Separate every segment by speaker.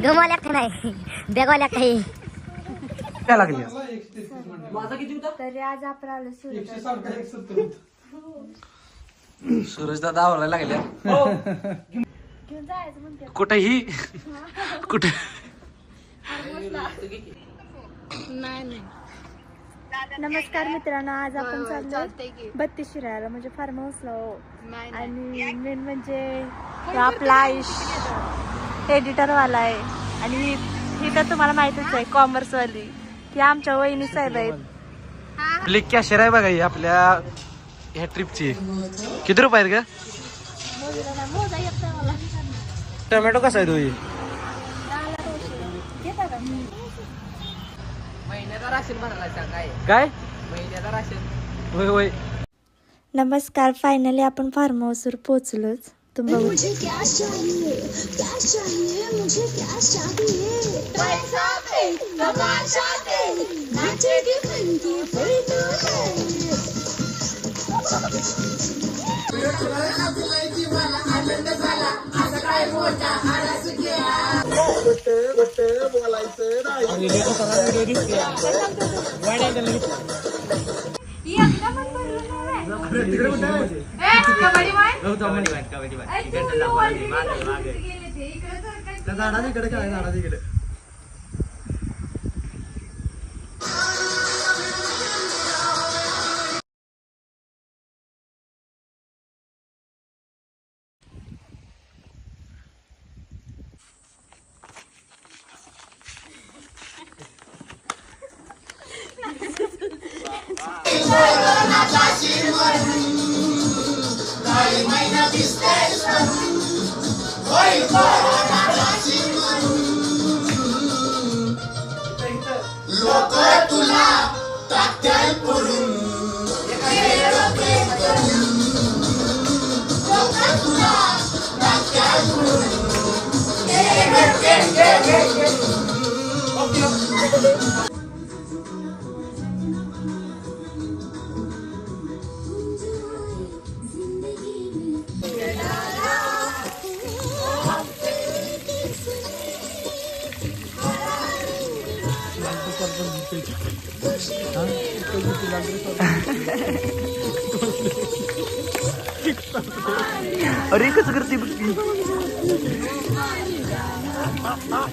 Speaker 1: गमवाल्या का नाही बेगवाल्या काही
Speaker 2: काय लागली
Speaker 3: तरी आज आपण आलो
Speaker 2: सूरज दादा आवरायला लागल्या
Speaker 3: घेऊन जायचं म्हणते
Speaker 2: कुठेही कुठे
Speaker 3: नाही. नमस्कार मित्रांनो, आज आपण चाललोय 32 शिरायला म्हणजे फार्म हाऊसला आणि मेन म्हणजे आपला आयुष एडिटर वाला आहे आणि ही तर तुम्हाला माहितीच आहे कॉमर्स वाली ही आमच्या वहिनी साहेब आहेत.
Speaker 2: आपली कॅशर आहे बघा ही आपल्या ह्या ट्रिपची. किती रुपये आहेत का? टोमॅटो कसा आहे तो?
Speaker 4: महिन्याचा राशन भरायला
Speaker 2: काय
Speaker 4: महिन्याचा राशन.
Speaker 2: होय होय.
Speaker 3: नमस्कार, फायनली आपण फार्म हाऊसवर पोहोचलोच. तुम्ही बघू
Speaker 2: अरे कसं करते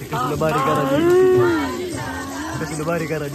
Speaker 2: कसलं बारी करा कसलं बारी करा